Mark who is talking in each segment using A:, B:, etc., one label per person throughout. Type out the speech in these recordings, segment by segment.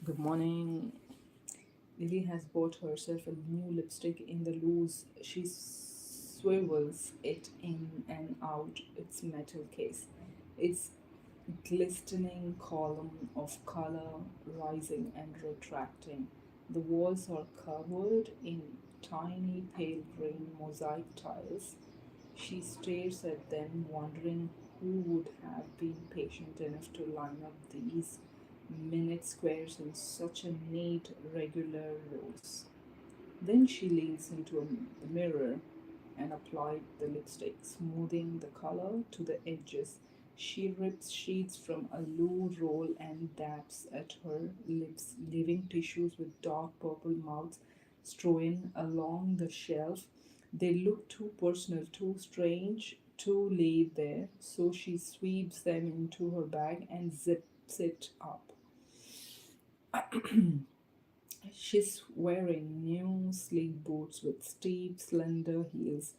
A: Good morning. Lily has bought herself a new lipstick in the loose. She swivels it in and out its metal case. Its glistening column of color rising and retracting. The walls are covered in tiny pale green mosaic tiles. She stares at them, wondering who would have been patient enough to line up these minute squares in such a neat, regular rows. Then she leans into the mirror and applied the lipstick, smoothing the color to the edges. She rips sheets from a loo roll and dabs at her lips, leaving tissues with dark purple mouths strewn along the shelf. They look too personal, too strange to leave there, so she sweeps them into her bag and zips it up. She's wearing new sleek boots with steep, slender heels.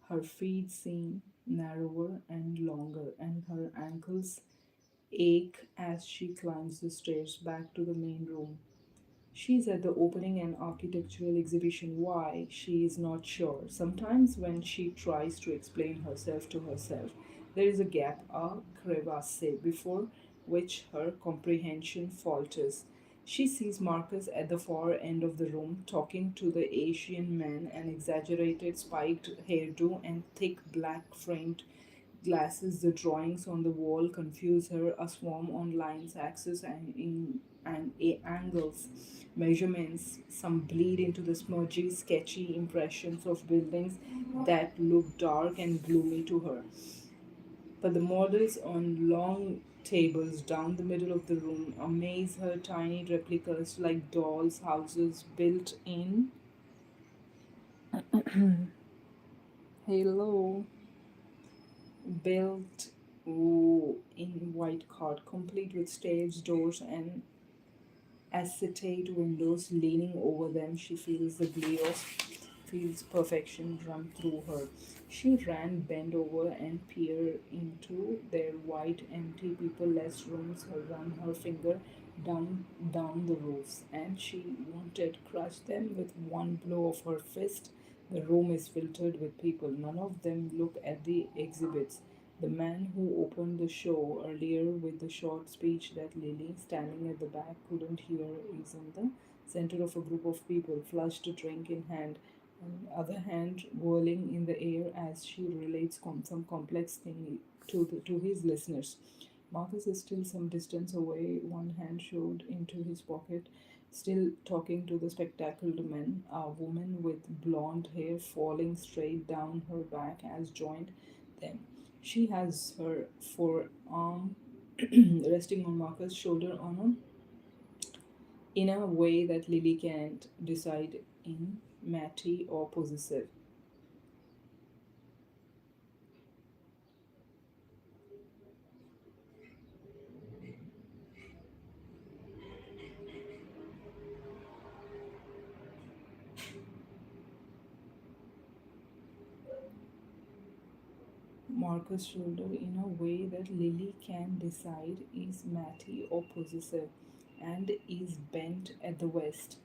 A: Her feet seem narrower and longer, and her ankles ache as she climbs the stairs back to the main room. She's at the opening an architectural exhibition. Why? She is not sure. Sometimes, when she tries to explain herself to herself, there is a gap, a crevasse, before which her comprehension falters. She sees Marcus at the far end of the room, talking to the Asian man, an exaggerated spiked hairdo and thick black framed glasses. The drawings on the wall confuse her. A swarm on lines, axes, and angles, measurements. Some bleed into the smudgy, sketchy impressions of buildings that look dark and gloomy to her. But the models on long tables down the middle of the room amaze her. Tiny replicas like dolls' houses hello built in white card, complete with stairs, doors, and acetate windows leaning over them. She feels the glare of feels perfection run through her. She ran, bent over, and peered into their white, empty, people-less rooms. Her run her finger down the roofs, and she wanted crush them with one blow of her fist. The room is filtered with people. None of them look at the exhibits. The man who opened the show earlier with the short speech that Lily, standing at the back, couldn't hear, is in the center of a group of people, flushed drink in hand, on the other hand, whirling in the air as she relates some complex thing to his listeners. Marcus is still some distance away, one hand shoved into his pocket, still talking to the spectacled man. A woman with blonde hair falling straight down her back has joined them. She has her forearm resting on Marcus' shoulder in a way that Lily can't decide in matty or possessive. Marcus' shoulder in a way that Lily can decide is matty or possessive, and is bent at the waist,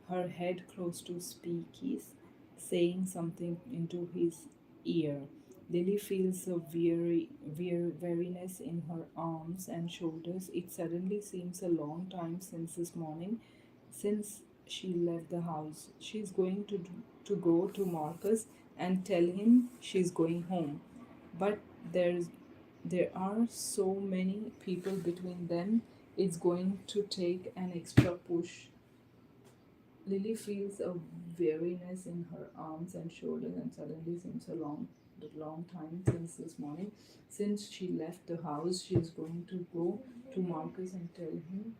A: her head close to Speaky's, saying something into his ear. Lily feels a weariness in her arms and shoulders. It suddenly seems a long time since this morning, since she left the house. She's going to go to Marcus and tell him she's going home. But there's there are so many people between them. It's going to take an extra push. Lily feels a weariness in her arms and shoulders, and suddenly seems long time since this morning. Since she left the house, she is going to go to Marcus and tell him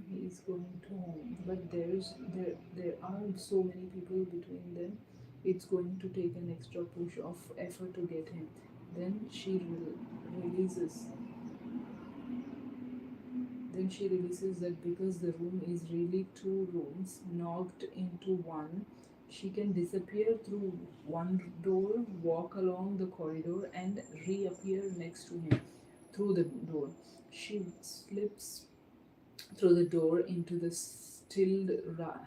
A: he is going to home. But there are so many people between them. It's going to take an extra push of effort to get him. Then releases Then she releases that because the room is really two rooms knocked into one, she can disappear through one door, walk along the corridor, and reappear next to him through the door. She slips through the door into the stilled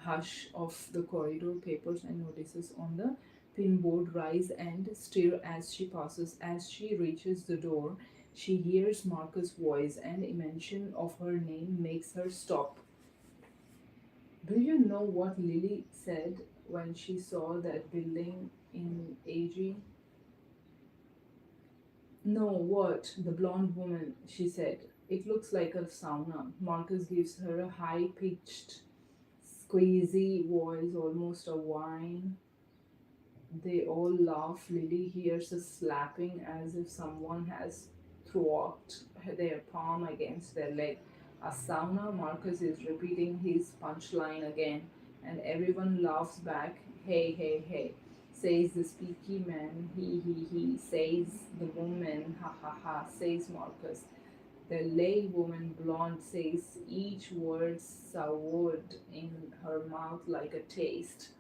A: hush of the corridor. Papers and notices on the pinboard rise and stir as she passes. As she reaches the door, she hears Marcus' voice, and a mention of her name makes her stop. Do you know what Lily said when she saw that building in AG? No, what? The blonde woman, she said. It looks like a sauna. Marcus gives her a high pitched, squeezy voice, almost a whine. They all laugh. Lily hears a slapping as if someone has thrust their palm against their leg. A sauna. Marcus is repeating his punchline again, and everyone laughs back. Hey, hey, hey, says the speaky man. He, says the woman. Ha, ha, ha, says Marcus. The lay woman, blonde, says each word soured in her mouth like a taste.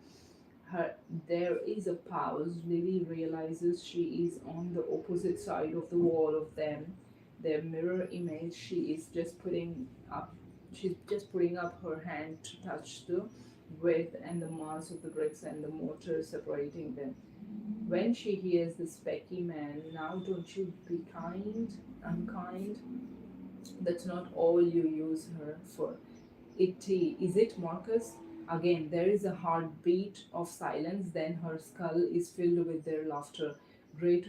A: Her, there is a pause. Lily realizes she is on the opposite side of the wall of them. Their mirror image. Up. She's just putting up her hand to touch the width and the mass of the bricks and the mortar separating them. When she hears the specky man, now don't you be unkind. That's not all you use her for. Is it Marcus? Again, there is a heartbeat of silence, then her skull is filled with their laughter. Great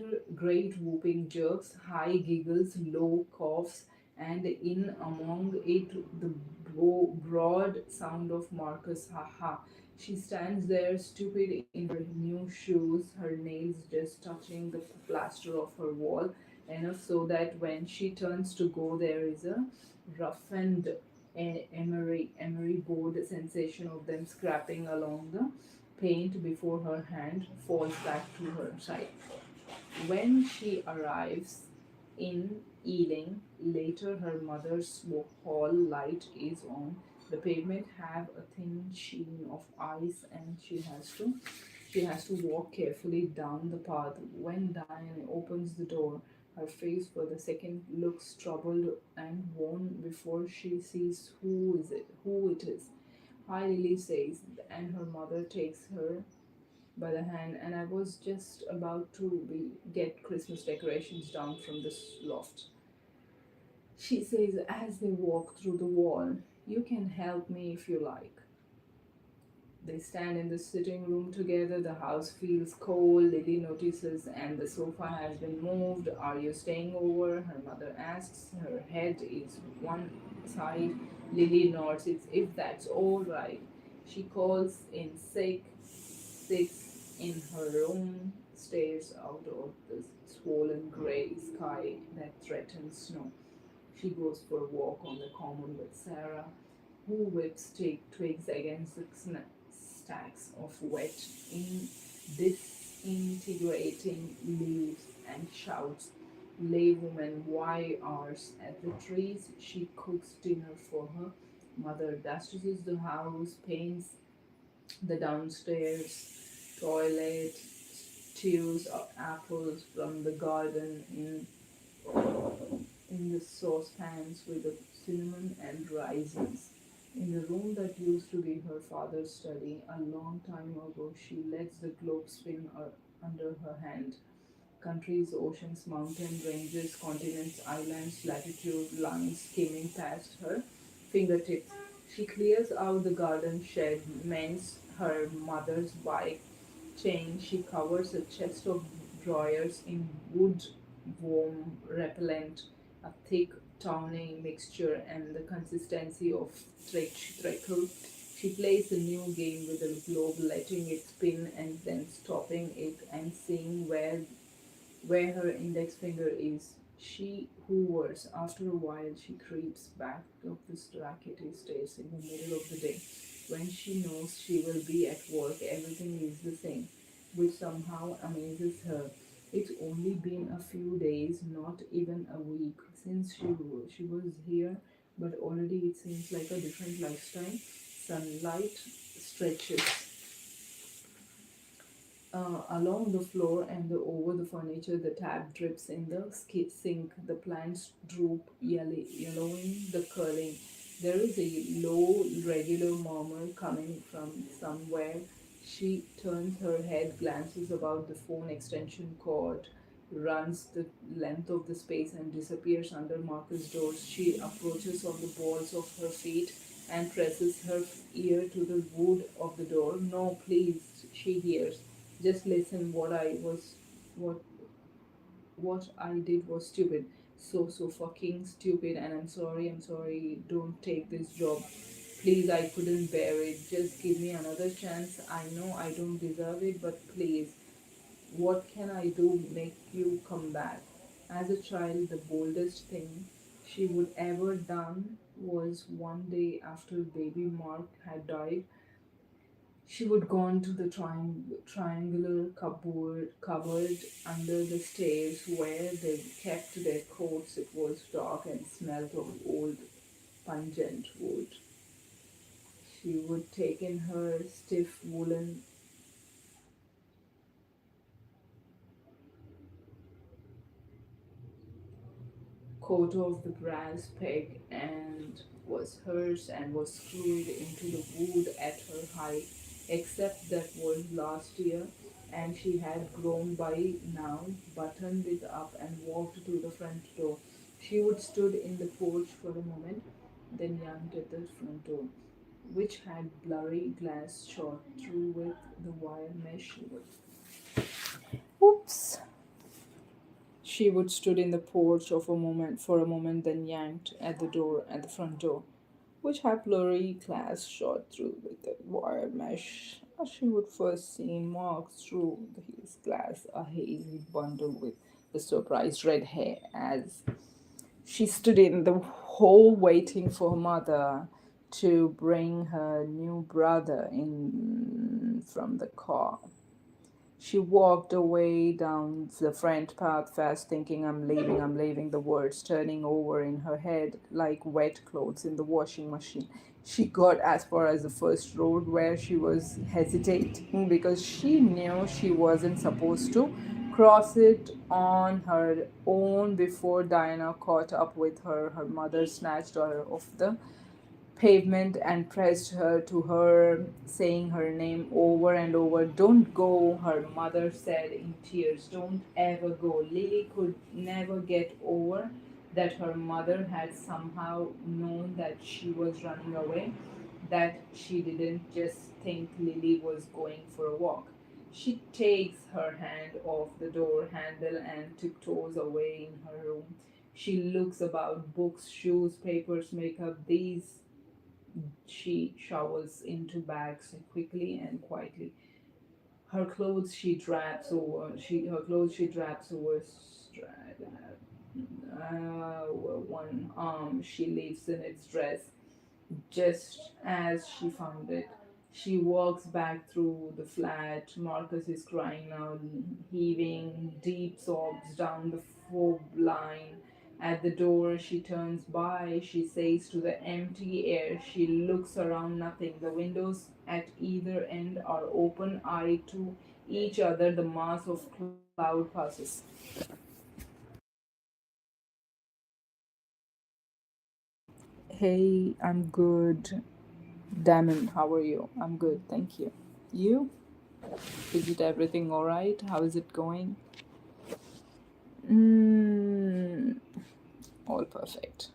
A: whooping jerks, high giggles, low coughs, and in among it the broad sound of Marcus, ha ha. She stands there, stupid in her new shoes, her nails just touching the plaster of her wall, enough so that when she turns to go, there is a roughened emery board sensation of them scraping along the paint before her hand falls back to her side. When she arrives in Ealing later, her mother's hall light is on. The pavement have a thin sheen of ice, and she has to walk carefully down the path. When Diane opens the door, her face for the second looks troubled and worn before she sees who it is. Hi, Lily says, and her mother takes her by the hand, and I was just about to get Christmas decorations down from the loft. She says as they walk through the wall, you can help me if you like. They stand in the sitting room together. The house feels cold. Lily notices, and the sofa has been moved. Are you staying over? Her mother asks. Her head is one side. Lily nods. If that's all right. She calls in sick, sits in her room, stares out of the swollen grey sky that threatens snow. She goes for a walk on the common with Sarah, who whips twigs against the stacks of wet, disintegrating leaves and shouts, "Lay woman, why ours at the trees?" She cooks dinner for her mother, dusts the house, paints the downstairs toilet, stews apples from the garden in the saucepans with the cinnamon and raisins. In the room that used to be her father's study a long time ago, she lets the globe spin under her hand. Countries, oceans, mountain ranges, continents, islands, latitude lines skimming past her fingertips. She clears out the garden shed, mends her mother's bike chain. She covers a chest of drawers in wood worm repellent, a thick tawny mixture and the consistency of treacle. She plays a new game with the globe, letting it spin and then stopping it and seeing where her index finger is. She hovers. After a while, she creeps back up the rackety stairs in the middle of the day. When she knows she will be at work, everything is the same, which somehow amazes her. It's only been a few days, not even a week, since she was here, but already it seems like a different lifestyle. Sunlight stretches along the floor and over the furniture. The tap drips in the sink. The plants droop, yellowing, the curling. There is a low, regular murmur coming from somewhere. She turns her head, glances about the phone extension cord, runs the length of the space, and disappears under Marcus' doors. She approaches on the balls of her feet and presses her ear to the wood of the door. No, please, she hears. Just listen. What what I did was stupid. So fucking stupid, and I'm sorry, don't take this job. Please, I couldn't bear it. Just give me another chance. I know I don't deserve it, but please, what can I do make you come back? As a child, the boldest thing she would ever done was one day after baby Mark had died, she would gone to the triangular cupboard under the stairs where they kept their coats. It was dark and smelt of old pungent wood. She would take in her stiff woolen coat of the brass peg and was hers and was screwed into the wood at her height, except that was last year, and she had grown by now, buttoned it up and walked to the front door. She would stood in the porch for a moment, then yanked at the front door, which had blurry glass shot through with the wire mesh. Oops. She would stood in the porch of a moment for a moment, then yanked at the door at the front door, which had blurry glass shot through with the wire mesh. As she would first seen marks through his glass, a hazy bundle with the surprised red hair. As she stood in the hall waiting for her mother to bring her new brother in from the car. She walked away down the front path fast, thinking, I'm leaving, the words turning over in her head like wet clothes in the washing machine. She got as far as the first road where she was hesitating because she knew she wasn't supposed to cross it on her own before Diana caught up with her. Her mother snatched her off the pavement and pressed her to her, saying her name over and over. Don't go, her mother said in tears. Don't ever go. Lily could never get over that her mother had somehow known that she was running away, that she didn't just think Lily was going for a walk. She takes her hand off the door handle and tiptoes away in her room. She looks about books, shoes, papers, makeup. These she shovels into bags quickly and quietly. Her clothes she drapes over one arm. She leaves in its dress just as she found it. She walks back through the flat. Marcus is crying now, heaving deep sobs down the faux line. At the door, she turns by. She says to the empty air. She looks around, nothing. The windows at either end are open, eye to each other. The mass of cloud passes. Hey, I'm good. Damon, how are you? I'm good, thank you. You? Is it everything alright? How is it going? Mm, all perfect.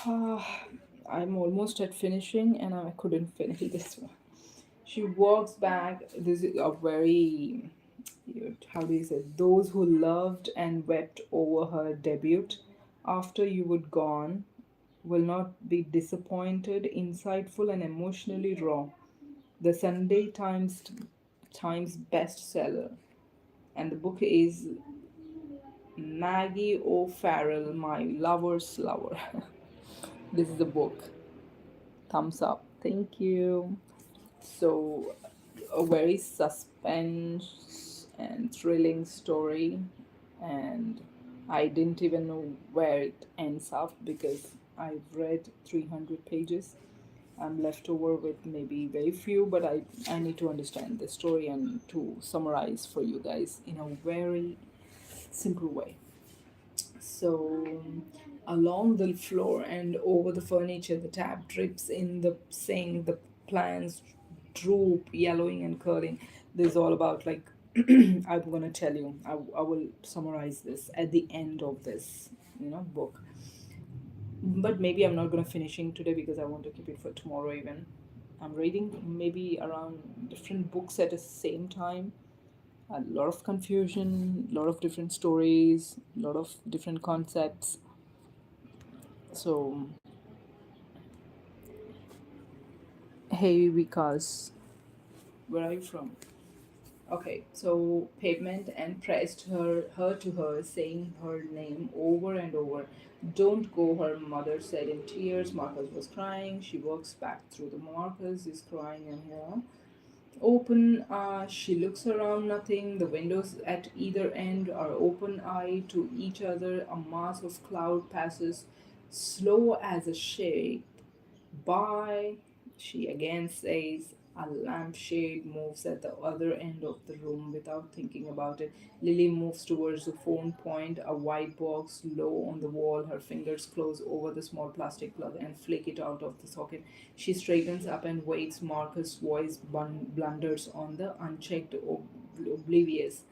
A: I'm almost at finishing and I couldn't finish this one. She walks back. This is a very, how do you say, those who loved and wept over her debut after you were gone will not be disappointed, insightful, and emotionally raw. The Sunday Times bestseller, and the book is Maggie O'Farrell, My Lover's Lover. This is the book. Thumbs up. Thank you. So, a very suspense and thrilling story, and I didn't even know where it ends up because I've read 300 pages. I'm left over with maybe very few, but I need to understand the story and to summarize for you guys in a very simple way. So, along the floor and over the furniture, the tap drips in the sink, the plants droop, yellowing and curling. This is all about like I'm gonna tell you. I will summarize this at the end of this, book. But maybe I'm not gonna finishing today because I want to keep it for tomorrow even. I'm reading maybe around different books at the same time. A lot of confusion, a lot of different stories, a lot of different concepts. So, hey, Vikas, where are you from? Okay, so pavement and pressed her to her, saying her name over and over. Don't go, her mother said in tears. Marcus was crying. She walks back through the Marcus is crying and open. She looks around, nothing. The windows at either end are open eye to each other. A mass of cloud passes, slow as a shade by, she again says. A lampshade moves at the other end of the room without thinking about it. Lily moves towards the phone point, a white box low on the wall. Her fingers close over the small plastic plug and flick it out of the socket. She straightens up and waits. Marcus' voice blunders on the unchecked, oblivious.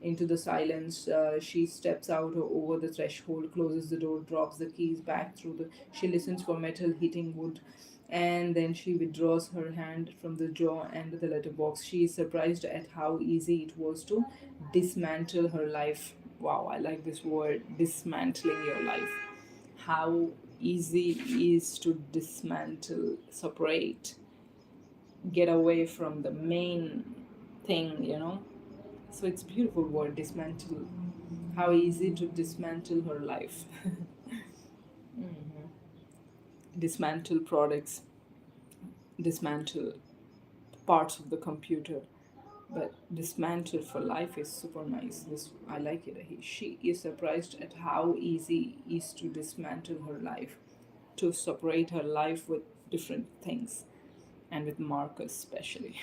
A: Into the silence, she steps out over the threshold, closes the door, drops the keys back through the. She listens for metal hitting wood, and then she withdraws her hand from the drawer and the letterbox. She is surprised at how easy it was to dismantle her life. Wow, I like this word, dismantling your life. How easy it is to dismantle, separate, get away from the main thing. So it's a beautiful word, dismantle. How easy to dismantle her life. Dismantle products, dismantle parts of the computer, but dismantle for life is super nice. This I like it. She is surprised at how easy it is to dismantle her life, to separate her life with different things, and with Marcus especially.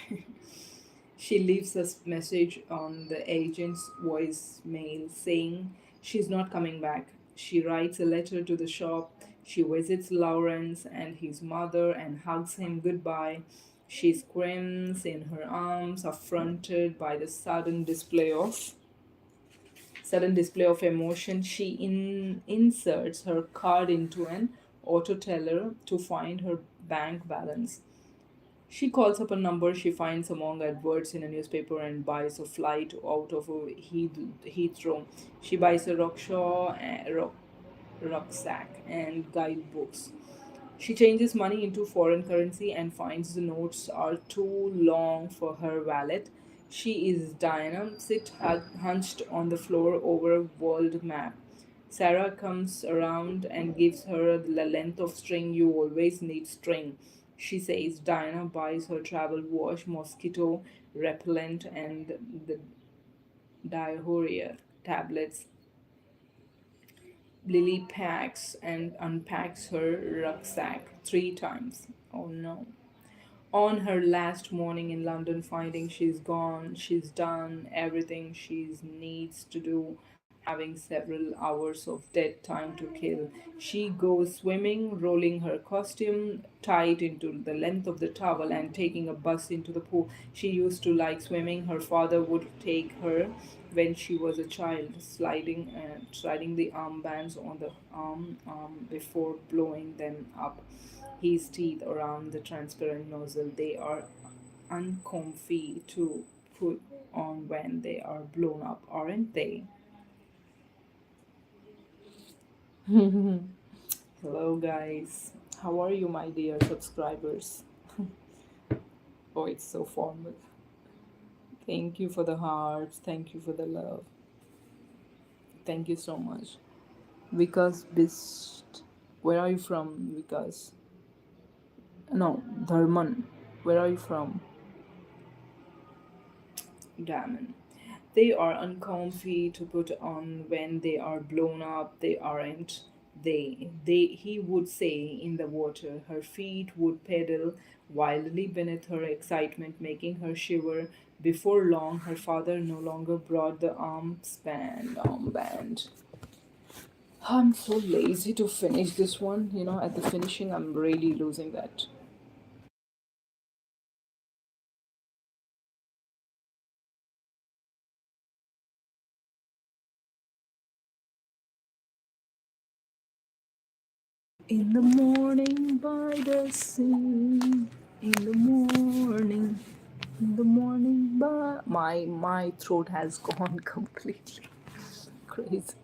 A: She leaves a message on the agent's voicemail saying she's not coming back. She writes a letter to the shop. She visits Lawrence and his mother and hugs him goodbye. She screams in her arms, affronted by the sudden display of emotion. She inserts her card into an auto teller to find her bank balance. She calls up a number she finds among adverts in a newspaper and buys a flight out of a Heathrow. She buys a rucksack and guidebooks. She changes money into foreign currency and finds the notes are too long for her wallet. She is Diana, hunched on the floor over a world map. Sarah comes around and gives her the length of string. You always need string, she says. Diana buys her travel wash, mosquito repellent, and the diarrhea tablets. Lily packs and unpacks her rucksack 3 times. Oh no. On her last morning in London, finding she's gone, she's done everything she needs to do, having several hours of dead time to kill. She goes swimming, rolling her costume tight into the length of the towel and taking a bus into the pool. She used to like swimming. Her father would take her when she was a child, sliding the armbands on the arm before blowing them up. His teeth around the transparent nozzle. They are uncomfy to put on when they are blown up, aren't they? Hello, guys. How are you, my dear subscribers? Oh, it's so formal. Thank you for the hearts. Thank you for the love. Thank you so much. Vikas Bist. Where are you from, Vikas? No, Dharman. Where are you from? Damn. They are uncomfy to put on when they are blown up. They aren't. he would say in the water. Her feet would pedal wildly beneath her excitement, making her shiver. Before long, her father no longer brought the armband. I'm so lazy to finish this one. At the finishing, I'm really losing that. In the morning by the sea, in the morning, in the morning by my throat has gone completely crazy.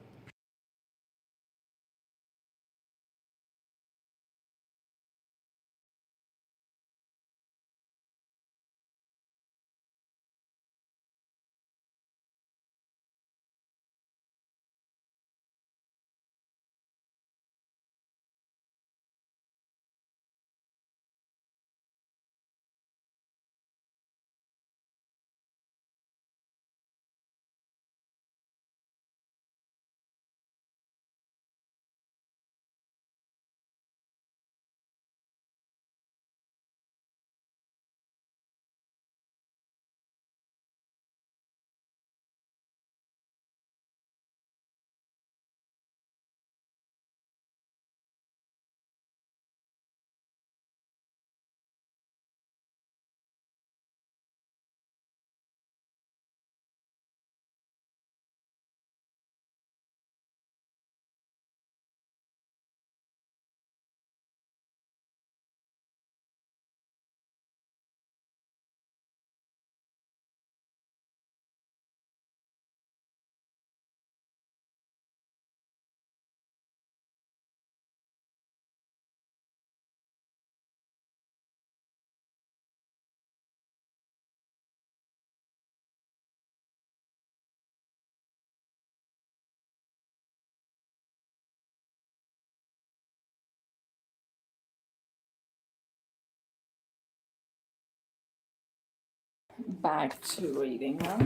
A: Back to reading, huh?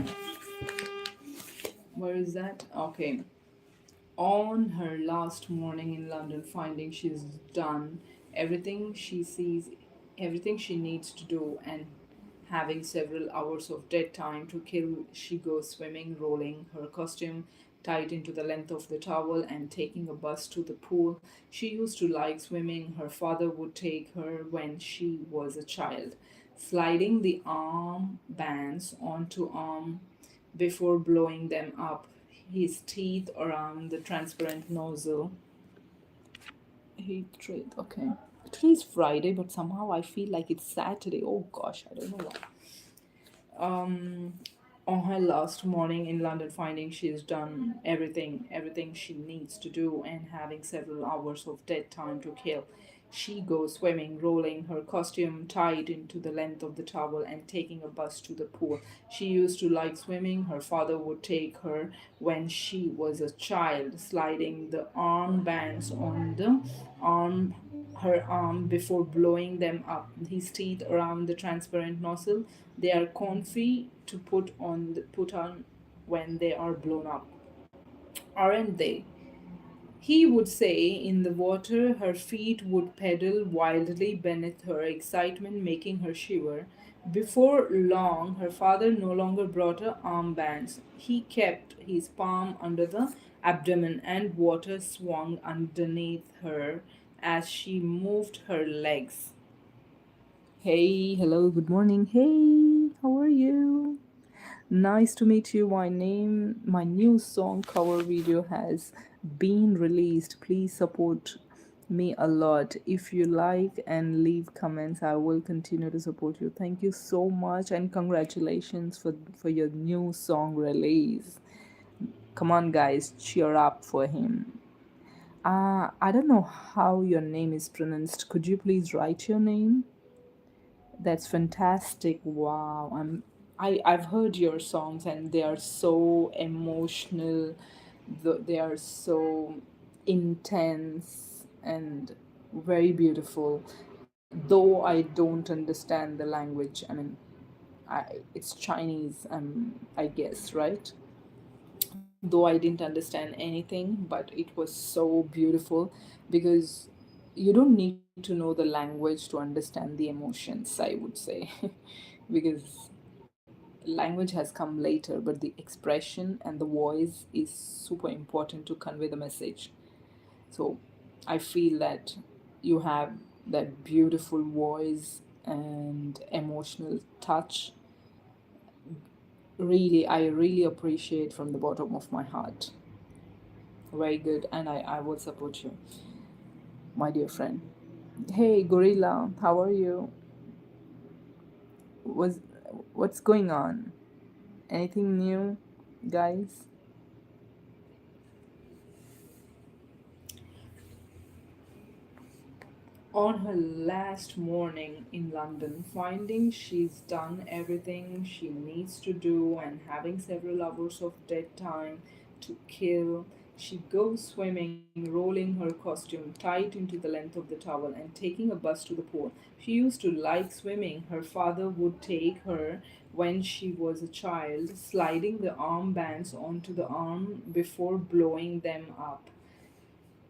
A: Where is that? Okay. On her last morning in London, finding she's done everything she sees, everything she needs to do, and having several hours of dead time to kill, she goes swimming, rolling her costume tight into the length of the towel, and taking a bus to the pool. She used to like swimming. Her father would take her when she was a child, sliding the arm bands onto arm before blowing them up, his teeth around the transparent nozzle. Hatred, okay. Today's Friday, but somehow I feel like it's Saturday. Oh gosh, I don't know why. um on her last morning in London, finding she's done everything she needs to do, and having several hours of dead time to kill, she goes swimming, rolling her costume tight into the length of the towel, and taking a bus to the pool. She used to like swimming. Her father would take her when she was a child, sliding the armbands on the arm her arm before blowing them up, his teeth around the transparent nozzle. They are comfy to put on when they are blown up, aren't they? He would say. In the water, her feet would pedal wildly beneath her excitement, making her shiver. Before long, her father no longer brought her armbands. He kept his palm under the abdomen, and water swung underneath her as she moved her legs. Hey, hello, good morning. Hey, how are you? Nice to meet you. My new song cover video has been released. Please support me a lot. If you like and leave comments, I will continue to support you. Thank you so much, and congratulations for your new song release. Come on guys, cheer up for him. I don't know how your name is pronounced. Could you please write your name? That's fantastic. Wow. I've heard your songs, and they are so emotional. They are so intense and very beautiful. Though I don't understand the language. It's Chinese, I guess, right? though I didn't understand anything, but it was so beautiful because you don't need to know the language to understand the emotions, I would say. Because language has come later, but the expression and the voice is super important to convey the message. So I feel that you have that beautiful voice and emotional touch. Really, I really appreciate from the bottom of my heart. Very good, and I will support you, my dear friend. Hey, Gorilla, how are you? Was what's going on? Anything new, guys? On her last morning in London, finding she's done everything she needs to do and having several hours of dead time to kill, she goes swimming, rolling her costume tight into the length of the towel and taking a bus to the pool. She used to like swimming. Her father would take her when she was a child, sliding the armbands onto the arm before blowing them up.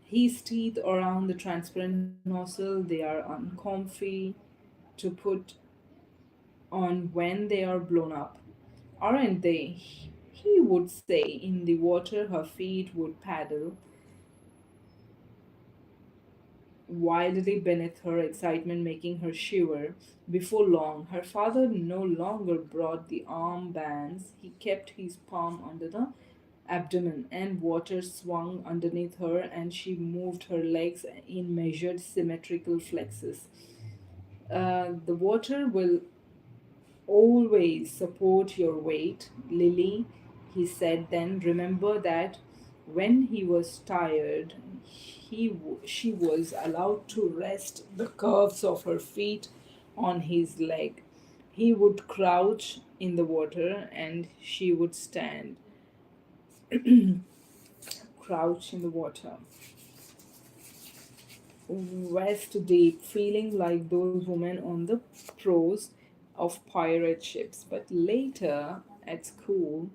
A: His teeth around the transparent nozzle, they are uncomfy to put on when they are blown up, aren't they? He would say. In the water, her feet would paddle wildly beneath her, excitement making her shiver. Before long, her father no longer brought the armbands. He kept his palm under the abdomen, and water swung underneath her, and she moved her legs in measured symmetrical flexes. The water will always support your weight, Lily, he said then. Remember that when he was tired, she was allowed to rest the curves of her feet on his leg. He would crouch in the water and she would stand, crouch in the water, waist deep, feeling like those women on the prows of pirate ships. But later at school,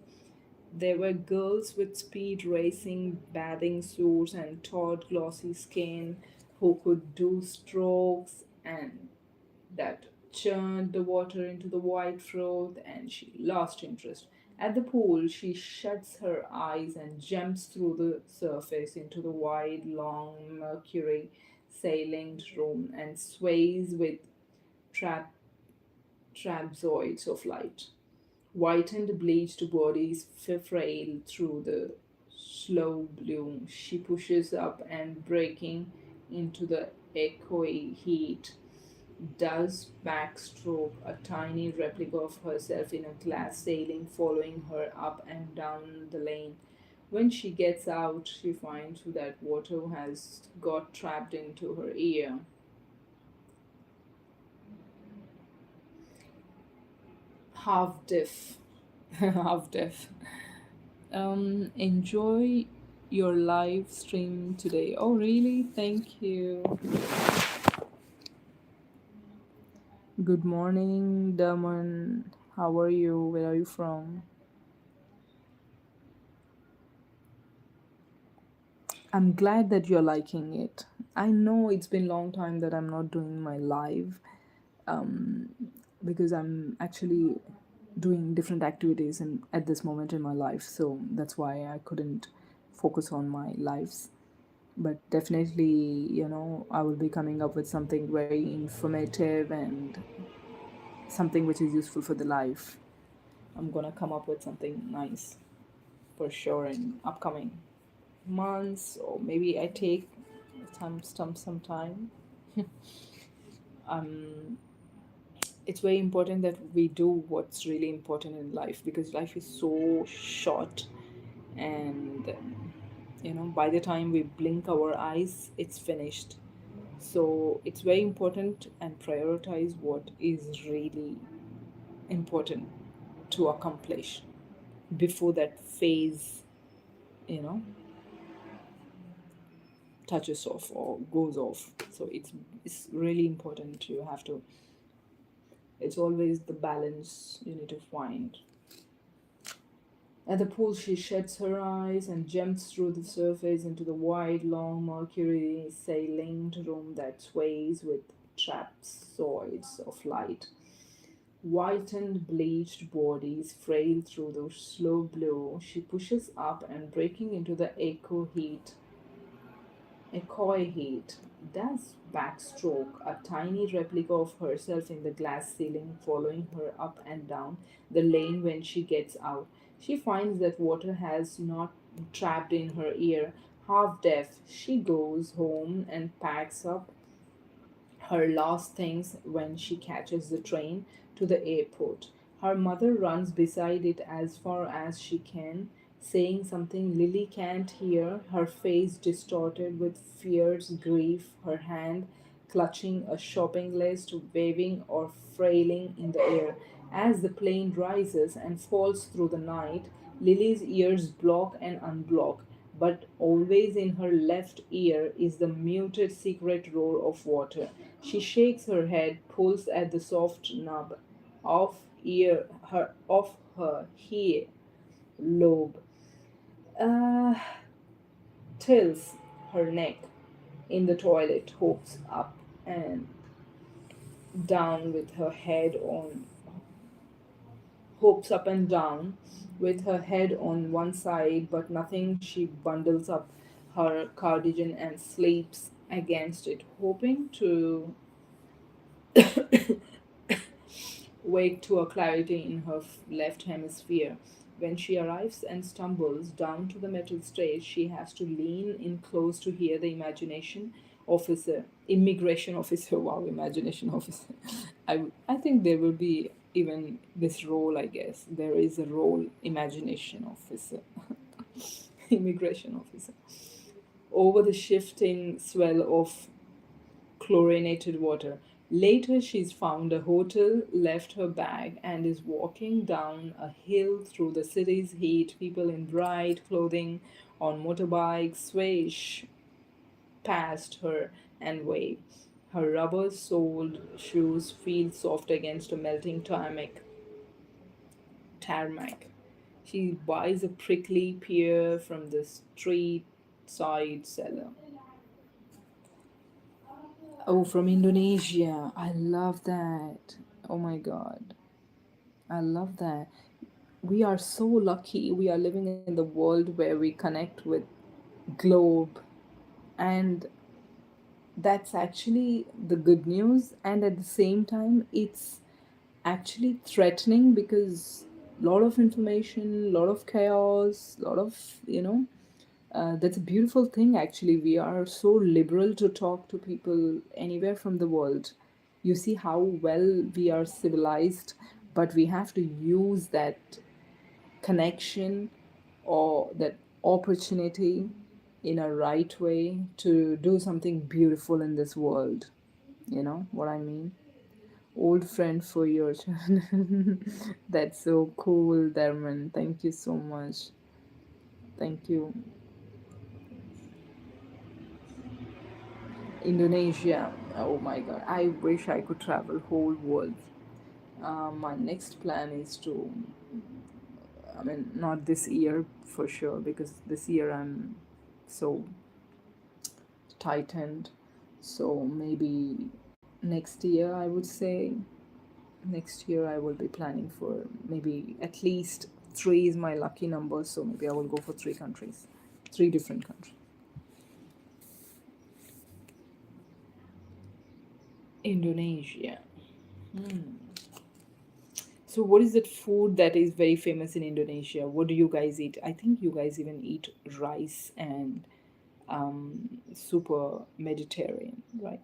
A: there were girls with speed racing bathing suits and taut, glossy skin who could do strokes and that churned the water into the white froth, and she lost interest. At the pool, she shuts her eyes and jumps through the surface into the wide, long mercury sailinged room and sways with trap trapezoids of light. Whitened, bleached bodies frail through the slow bloom. She pushes up and breaking into the echoey heat does backstroke a tiny replica of herself in a glass sailing, following her up and down the lane. When she gets out, she finds that water has got trapped into her ear. Half deaf. Half deaf. Enjoy your live stream today. Oh, really? Thank you. Good morning, Daman. How are you? Where are you from? I'm glad that you're liking it. I know it's been a long time that I'm not doing my live, um, because I'm actually doing different activities at this moment in my life, so that's why I couldn't focus on my lives. But definitely, I will be coming up with something very informative and something which is useful for the life. I'm gonna come up with something nice for sure in upcoming months, or maybe I take some time. um it's very important that we do what's really important in life, because life is so short, and by the time we blink our eyes, it's finished. So it's very important and prioritize what is really important to accomplish before that phase, you know, touches off or goes off. So it's really important. You have to. It's always the balance you need to find. At the pool, she shuts her eyes and jumps through the surface into the wide, long, mercury salined room that sways with trapezoids of light. Whitened, bleached bodies frail through the slow blow. She pushes up and breaking into the echoey heat. Does backstroke, a tiny replica of herself in the glass ceiling, following her up and down the lane when she gets out. She finds that water has not trapped in her ear. Half deaf, she goes home and packs up her last things when she catches the train to the airport. Her mother runs beside it as far as she can, saying something Lily can't hear, her face distorted with fierce grief, her hand clutching a shopping list, waving or frailing in the air. As the plane rises and falls through the night, Lily's ears block and unblock, but always in her left ear is the muted secret roar of water. She shakes her head, pulls at the soft knob of her ear lobe, uh, tilts her neck in the toilet, and down with her head on hops up and down with her head on one side but nothing. She bundles up her cardigan and sleeps against it, hoping to wake to a clarity in her left hemisphere. When she arrives and stumbles down to the metal stage, she has to lean in close to hear the immigration officer, wow, imagination officer. I think there will be even this role, I guess. There is a role, imagination officer, immigration officer. Over the shifting swell of chlorinated water. Later, she's found a hotel, left her bag, and is walking down a hill through the city's heat. People in bright clothing on motorbikes swish past her and wave. Her rubber soled shoes feel soft against a melting tarmac. She buys a prickly pear from the street side seller. Oh, from Indonesia. I love that. Oh my God. I love that. We are so lucky. We are living in the world where we connect with globe, and that's actually the good news, and at the same time it's actually threatening because a lot of information, a lot of chaos, a lot of, that's a beautiful thing. Actually, we are so liberal to talk to people anywhere from the world. You see how well we are civilized, but we have to use that connection or that opportunity in a right way to do something beautiful in this world. You know what I mean? Old friend for your children. That's so cool, Darman. Thank you so much. Thank you. Indonesia. Oh my god. I wish I could travel whole world. My next plan is to, I mean, not this year for sure, because this year I'm so tightened. So maybe next year, I would say. Next year, I will be planning for maybe at least three is my lucky number. So maybe I will go for three countries, three different countries. Indonesia. So, what is that food that is very famous in Indonesia? What do you guys eat? I think you guys even eat rice and super Mediterranean, right?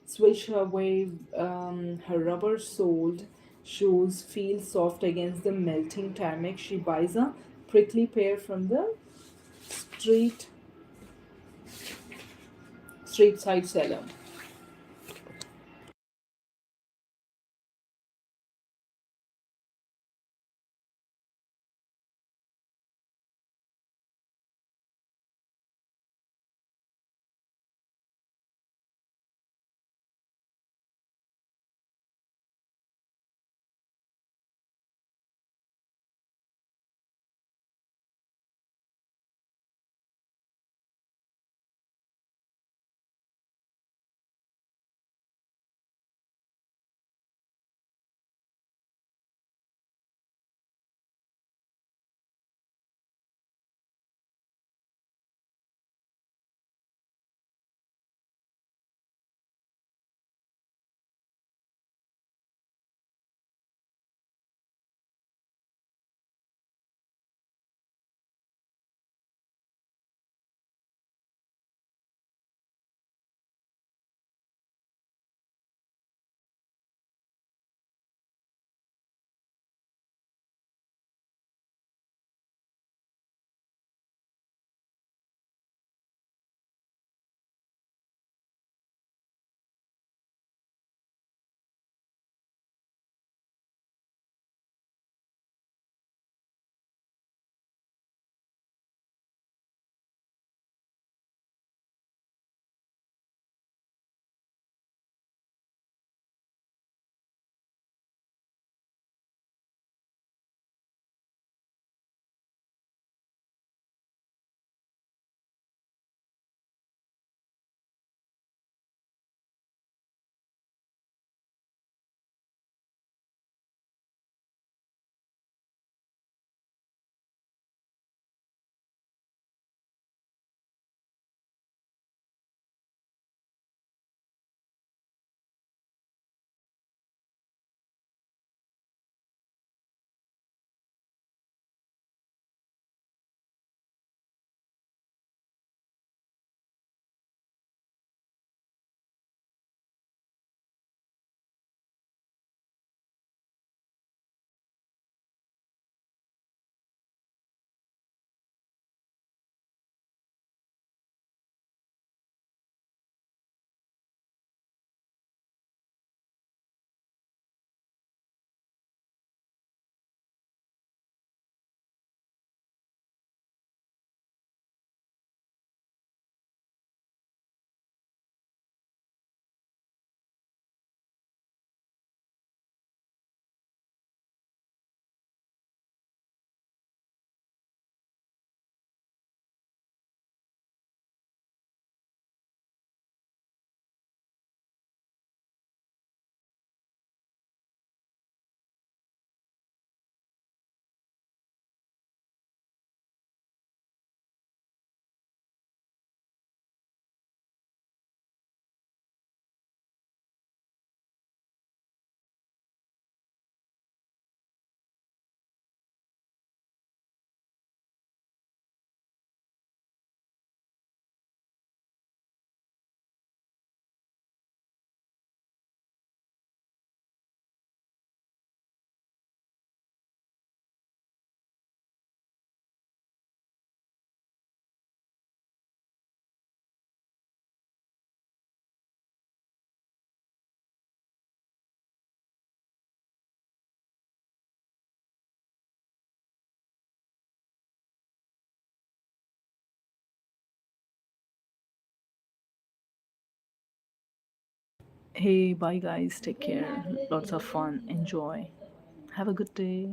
A: Swish away her rubber soled shoes feel soft against the melting tarmac. She buys a prickly pear from the street street side seller. Hey, bye guys, take care. Lots of fun. Enjoy. Have a good day.